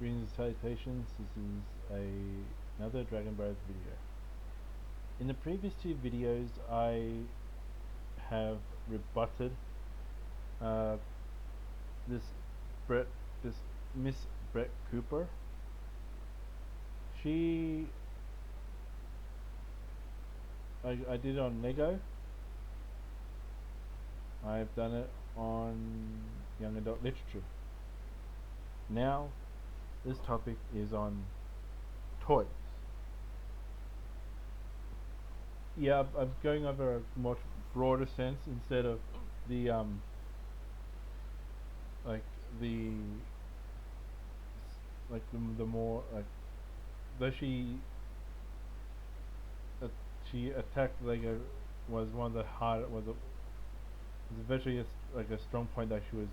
Greetings and salutations, this is another Dragon Bros video. In the previous two videos I have rebutted uh, this Brett, this Miss Brett Cooper. She, I did it on Lego, I've done it on young adult literature. Now this topic is on toys. Yeah, I'm going over a much broader sense instead of the like the the more like though she attacked Lego was one of the hard was eventually like a strong point that she was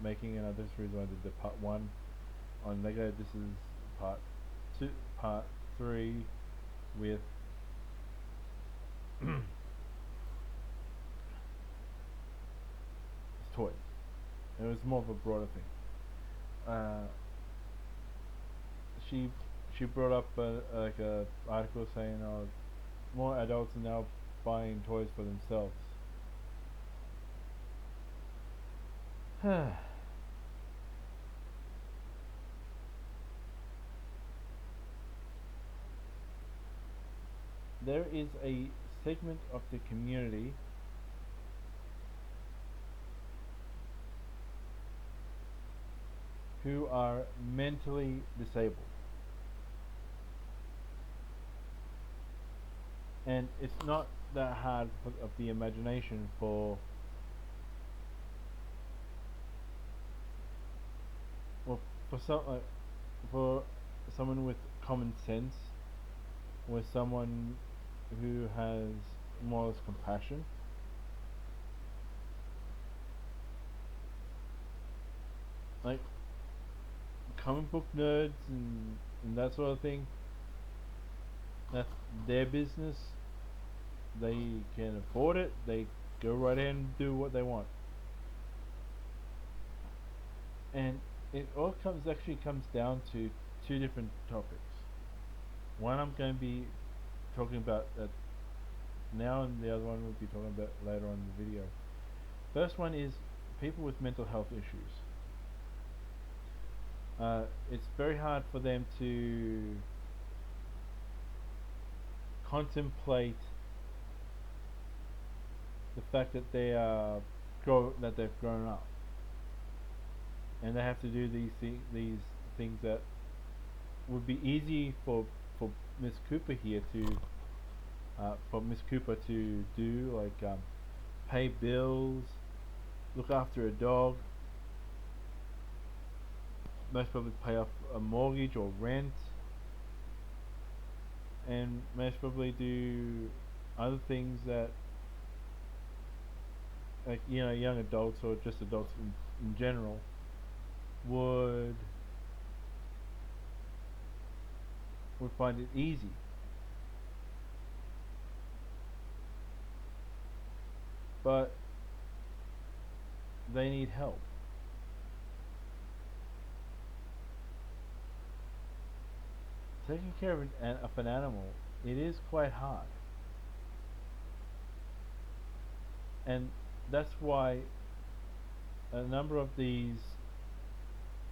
making, and this reason why I did the part one on Lego. This is part two, part three with toys. It was more of a broader thing. She she brought up like a article saying more adults are now buying toys for themselves. There is a segment of the community who are mentally disabled. And it's not that hard of the imagination well, for some for someone with common sense, with someone who has more or less compassion. Like comic book nerds and that sort of thing, that's their business. They can afford it. They go right in and do what they want. And it all comes down to two different topics. One I'm going to be talking about now, and the other one we'll be talking about later on in the video. First one is people with mental health issues. It's very hard for them to contemplate the fact that that they've grown up, and they have to do these things that would be easy for Miss Cooper here to for Miss Cooper to do, like pay bills, look after a dog, most probably pay off a mortgage or rent, and most probably do other things that, like, young adults or just adults in general would find it easy. But they need help. Taking care of an animal, it is quite hard. And that's why a number of these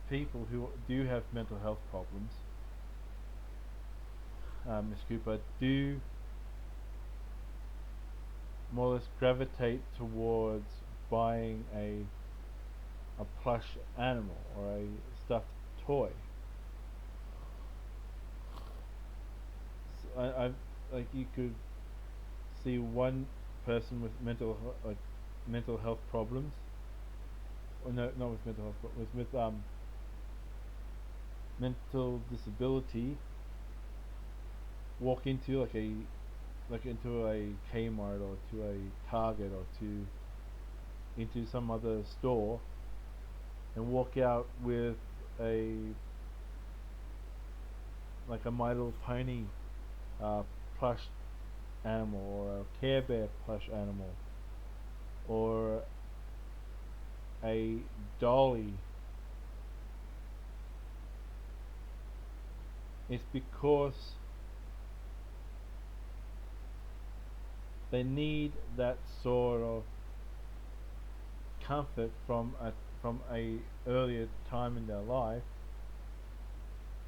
people who do have mental health problems, Miss Cooper, do more or less gravitate towards buying a plush animal or a stuffed toy. I like, you could see one person with mental health problems, or no, not with mental health, but with mental disability, walk into into a Kmart or to a Target or into some other store and walk out with a My Little Pony plush animal, or a Care Bear plush animal, or a dolly it's because they need that sort of comfort from a earlier time in their life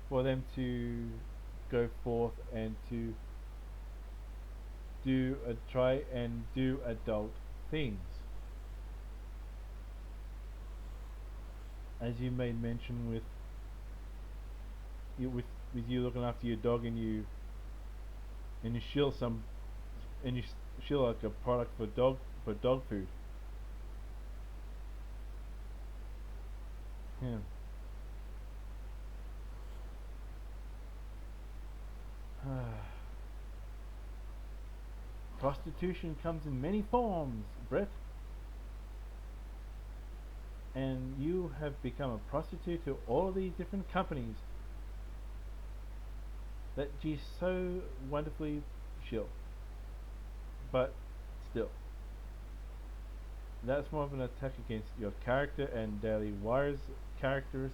for them to go forth and to try and do adult things. As you made mention with you with you looking after your dog and you shill some and you shill like a product for dog food. Yeah. Prostitution comes in many forms, Brett, and you have become a prostitute to all of these different companies that you so wonderfully shill. But still, that's more of an attack against your character and Daily Wire's characters,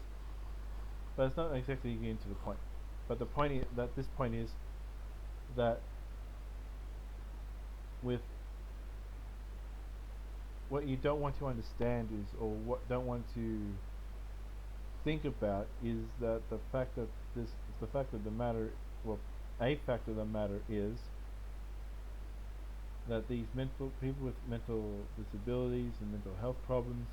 but it's not exactly getting to the point. But the point is that this point is that with what you don't want to understand is, or what don't want to think about is that this the fact of the matter, well, a fact of the matter is that these mental people with mental disabilities and mental health problems,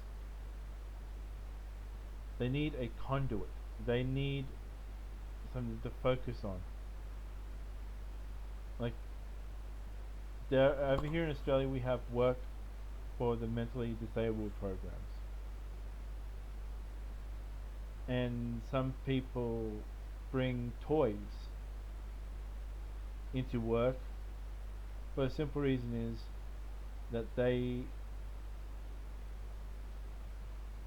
they need a conduit. They need something to focus on. Like there, over here in Australia, we have work for the mentally disabled programs, and some people bring toys into work for a simple reason is that they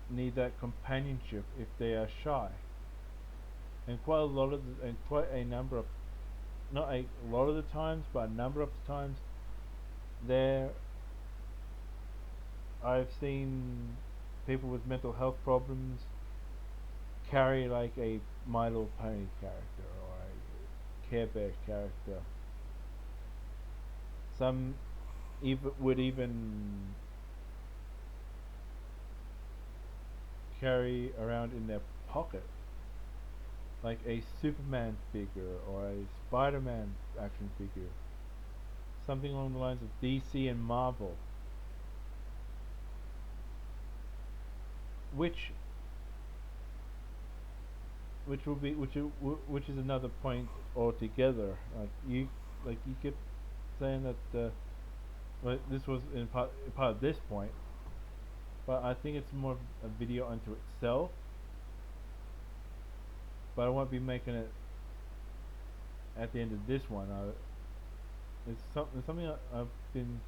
need that companionship if they are shy. And quite a number of, not a lot of the times, but a number of the times, there I've seen people with mental health problems carry like a My Little Pony character or a Care Bear character. Some even would even carry around in their pocket like a Superman figure or a Spider-Man action figure, something along the lines of DC and Marvel, which which is another point altogether. Like you kept saying that well, this was in part of this point, but I think it's more of a video unto itself. But I won't be making it at the end of this one. It's something I've been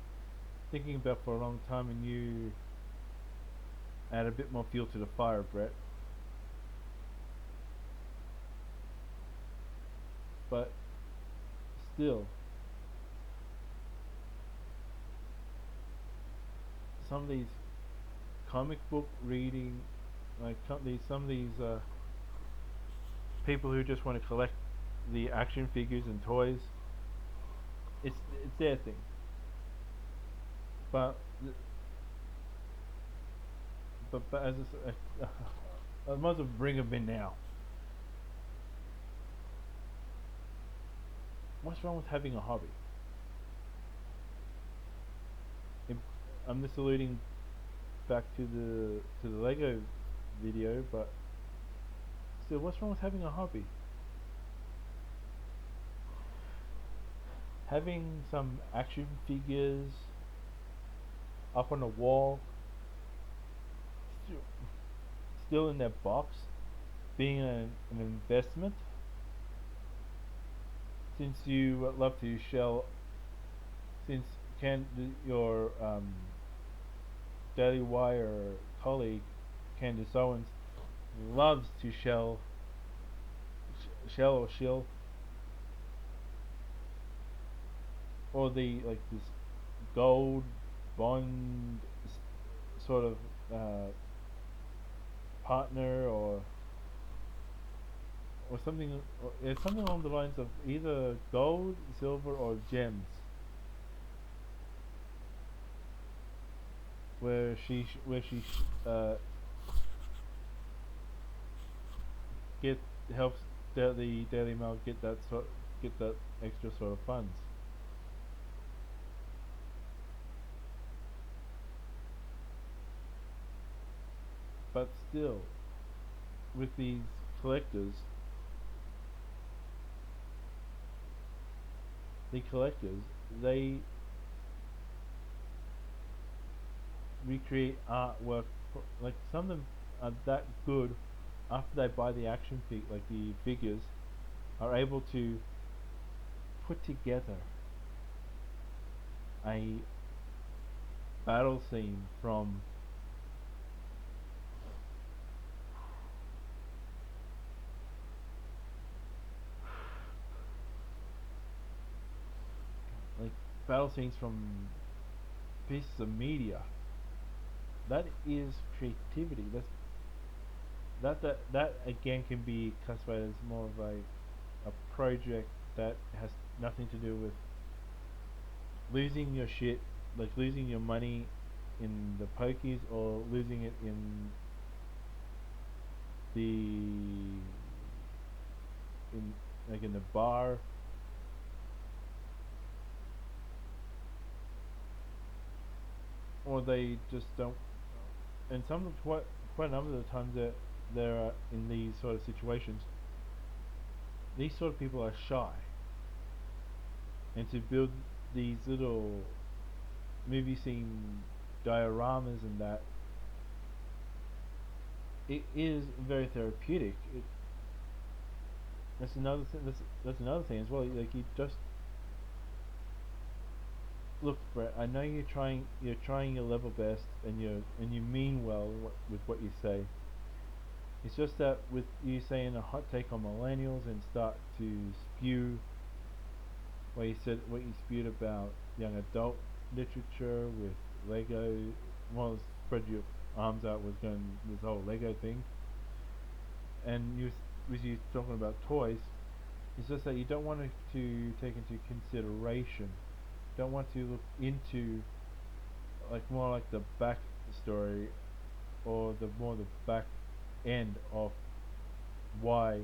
thinking about for a long time, and you add a bit more fuel to the fire, Brett. But still, some of these comic book reading, like some of these people who just want to collect the action figures and toys, it's their thing. But but as I might as well bring them in now. What's wrong with having a hobby? If, I'm just alluding back to the Lego video, but still, what's wrong with having a hobby? Having some action figures up on a wall, still, still in their box, being an investment, since you love to shell, since your Daily Wire colleague Candace Owens loves to shell or shill, or the like this gold bond sort of partner or something. Or it's something along the lines of either gold, silver, or gems, where she get helps the Daily Mail get that extra sort of funds. But still, with these collectors, the collectors, they recreate artwork. Like some of them are that good after they buy the like the figures, are able to put together a battle scene from like battle scenes from pieces of media. That is creativity. That again can be classified as more of a project that has nothing to do with losing your shit, like losing your money in the pokies or losing it in the in like in the bar, or they just don't. And some quite a number of the times that there are in these sort of situations, these sort of people are shy, and to build these little movie scene dioramas and that, it is very therapeutic. That's another thing. That's another thing as well. Like you just look, Brett. I know you're trying your level best, and you mean well with what you say. It's just that with you saying a hot take on millennials and start to spew what you spewed about young adult literature with Lego. Well, spread your arms out was going this whole Lego thing, and with you talking about toys. It's just that you don't want to take into consideration, don't want to look into like more like the back story or the back end of why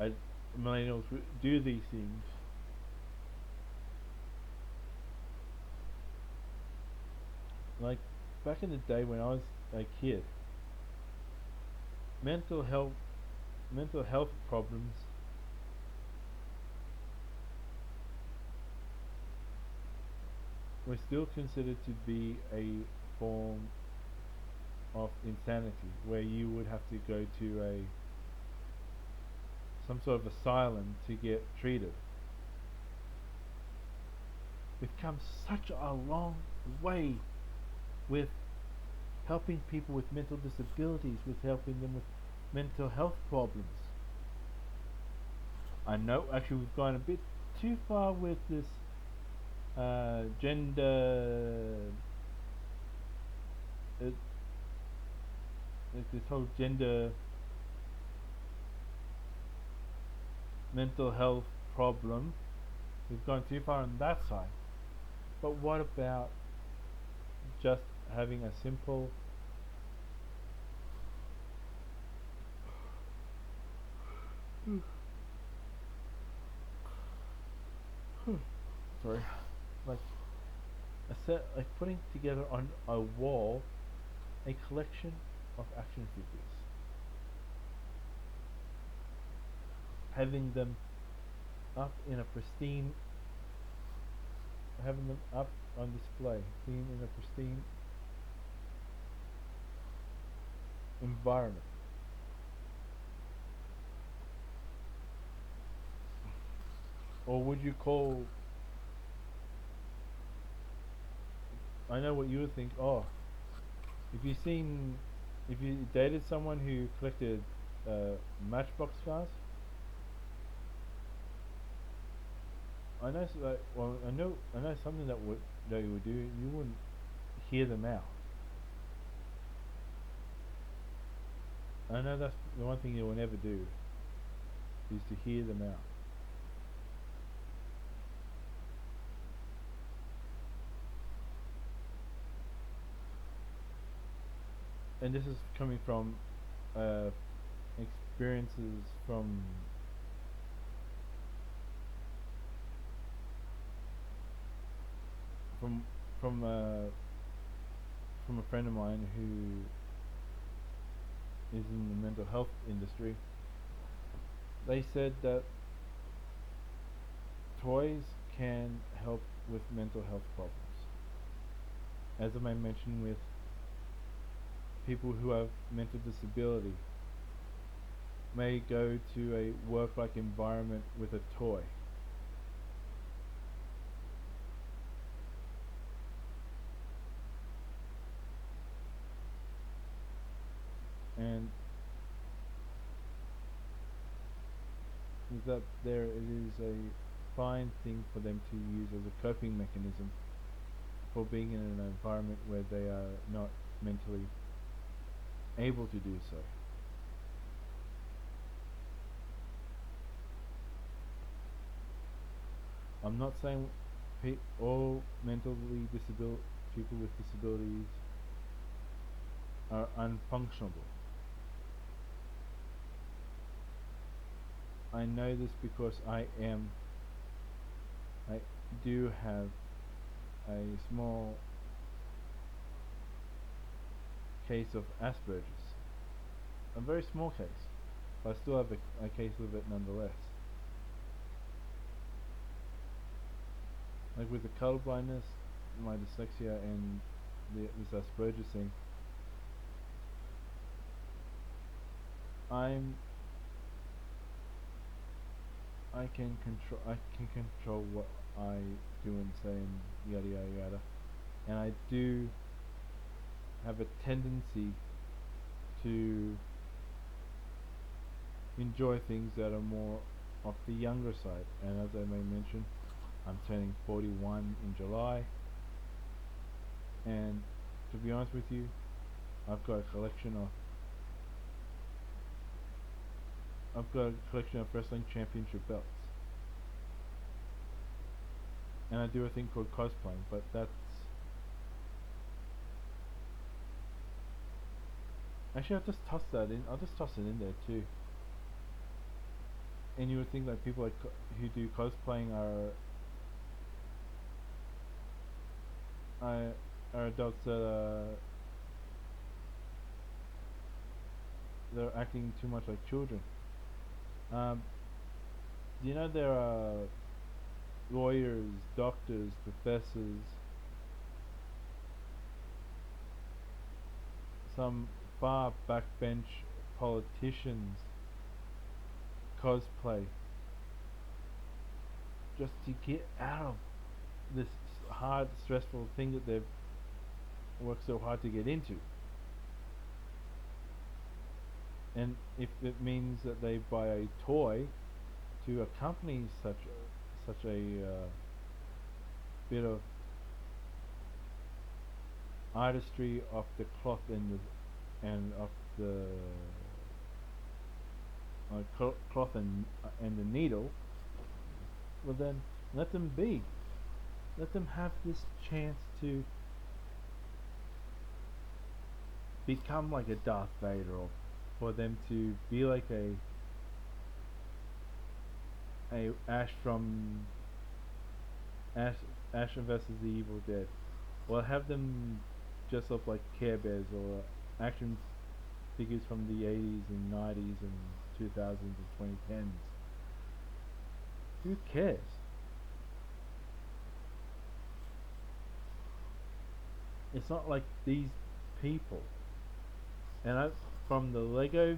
I, millennials do these things. Like back in the day when I was a kid, mental health mental health problems were still considered to be a form of insanity, where you would have to go to a some sort of asylum to get treated. We've come such a long way with helping people with mental disabilities, with helping them with mental health problems. I know actually we've gone a bit too far with this gender, uh, like this whole gender mental health problem. We've gone too far on that side. But what about just having a simple sorry, like like putting together on a wall a collection of action figures, having them up in a pristine, having them up on display, being in a pristine environment. Or would you call? I know what you would think. Oh, if you seen, if you dated someone who collected Matchbox cars, I know like well I know something that you would do. You wouldn't hear them out. I know that's the one thing you will never do is to hear them out. And this is coming from uh, experiences from from uh, from a friend of mine who is in the mental health industry. They said that toys can help with mental health problems. As I mentioned, with people who have mental disability may go to a work-like environment with a toy. And that there it is a fine thing for them to use as a coping mechanism for being in an environment where they are not mentally able to do so. I'm not saying all mentally disabil people with disabilities are unfunctionable. I know this because I do have a small case of Asperger's. A very small case, but I still have a case of it nonetheless. Like with the color blindness, my dyslexia, and this Asperger's thing, I'm I can control what I do and say and yada yada yada, and I do have a tendency to enjoy things that are more of the younger side. And as I may mention, I'm turning 41 in July, and to be honest with you, I've got a collection of wrestling championship belts, and I do a thing called cosplaying. But that's actually I'll just toss it in there too. And you would think that people like who do cosplaying are are adults that they're acting too much like children. Um, do you know there are lawyers, doctors, professors, some far backbench politicians cosplay just to get out of this hard, stressful thing that they've worked so hard to get into. And if it means that they buy a toy to accompany such a bit of artistry of the cloth and of the cloth and the needle, well then let them be. Let them have this chance to become like a Darth Vader, or for them to be like a Ash from Ash Ash versus the Evil Dead. Or have them dress up like Care Bears or action figures from the 80s and 90s and 2000s and 2010s. Who cares? It's not like these people, and from the Lego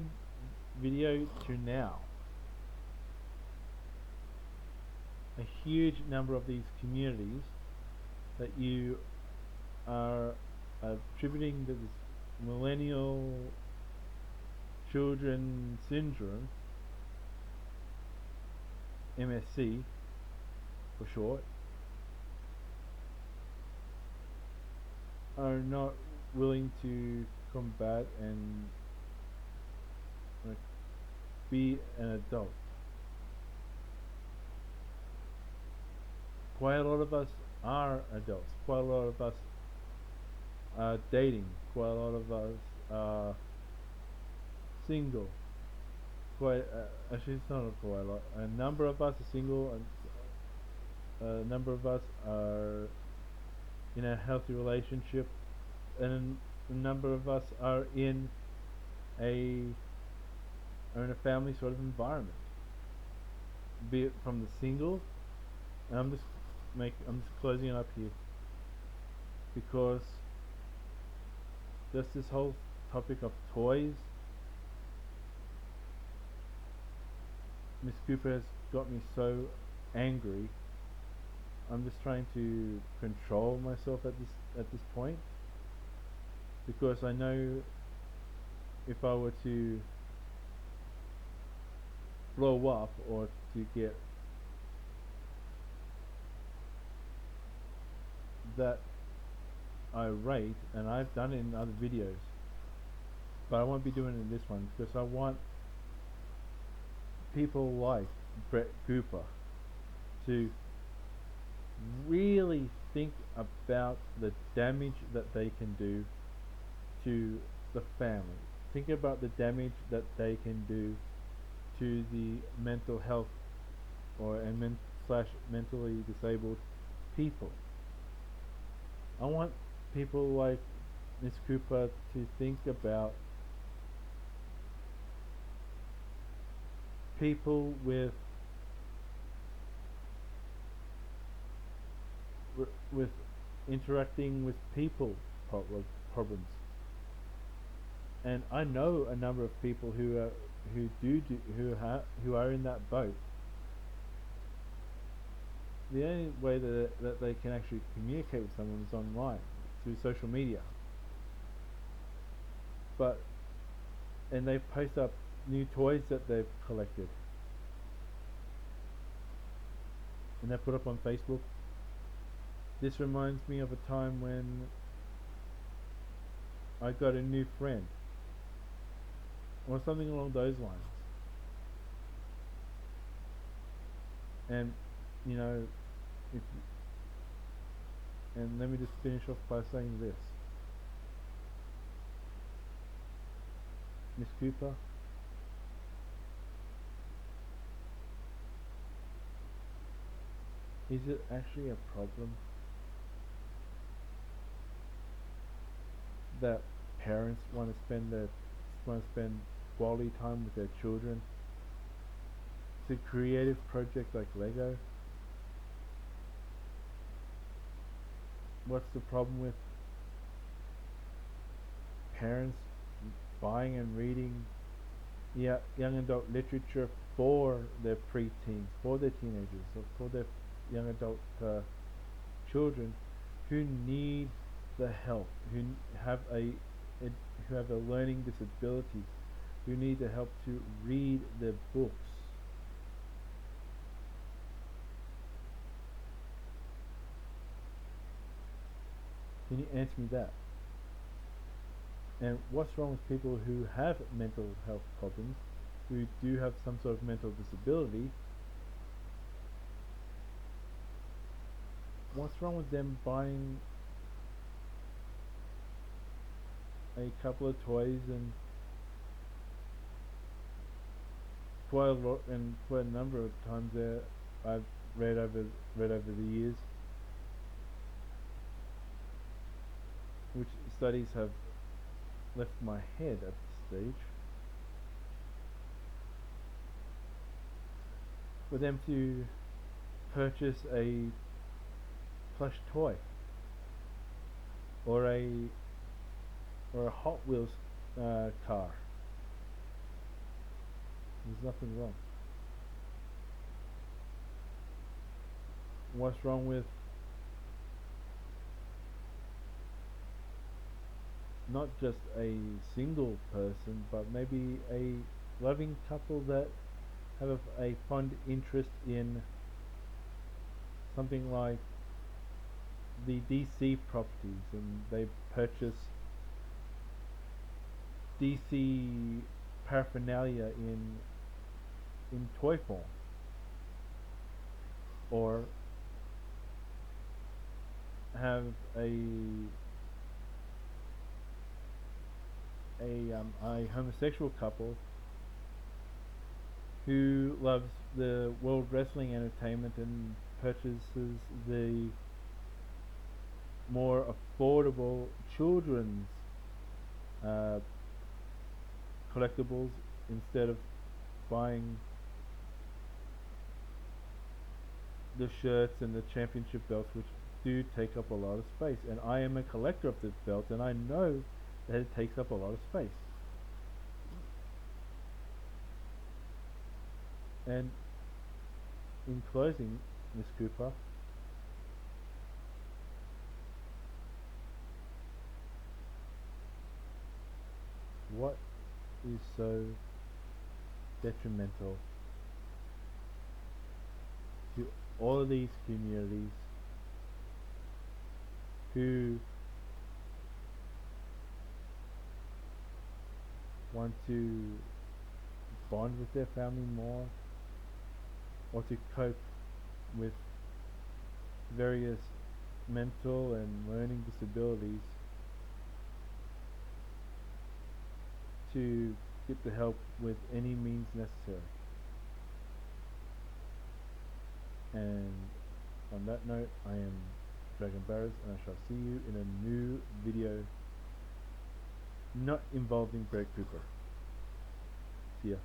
video to now, a huge number of these communities that you are attributing to this millennial children syndrome, MSC for short, are not willing to combat and be an adult. Quite a lot of us are adults. Quite a lot of us are dating. Quite a lot of us are single. Quite actually, it's not quite a lot. A number of us are single, and a number of us are in a healthy relationship, and a number of us a are in a family sort of environment. Be it from the single, and I'm just closing it up here because just this whole topic of toys, Miss Cooper has got me so angry. I'm just trying to control myself at this point because I know if I were to blow up or to get that irate, and I've done it in other videos, but I won't be doing it in this one because I want people like Brett Cooper to really think about the damage that they can do to the family. Think about the damage that they can do to the mental health or slash mentally disabled people. I want people like Miss Cooper to think about people with interacting with people problems. And I know a number of people who are in that boat. The only way that they can actually communicate with someone is online through social media. But and they post up new toys that they've collected, and they put up on Facebook. This reminds me of a time when I got a new friend, or something along those lines. And you know, if and let me just finish off by saying this, Miss Cooper, is it actually a problem that parents want to spend quality time with their children? It's a creative project like Lego. What's the problem with parents buying and reading young adult literature for their preteens, for their teenagers, or for their young adult children who need the help, have a who have a learning disability, who need the help to read their books? Can you answer me that? And what's wrong with people who have mental health problems, who do have some sort of mental disability? What's wrong with them buying a couple of toys and quite a number of times there I've read over the years, which studies have left my head at this stage, for them to purchase a plush toy or a Hot Wheels car. There's nothing wrong. What's wrong with not just a single person, but maybe a loving couple that have a fond interest in something like the DC properties, and they purchase DC paraphernalia in in toy form, or have a homosexual couple who loves the World Wrestling Entertainment and purchases the more affordable children's uh, collectibles instead of buying the shirts and the championship belts, which do take up a lot of space. And I am a collector of this belt, and I know that it takes up a lot of space. And in closing, Miss Cooper, what is so detrimental to all of these communities who want to bond with their family more, or to cope with various mental and learning disabilities, to get the help with any means necessary. And on that note, I am Dragon Barrows, and I shall see you in a new video not involving Brett Cooper. See ya.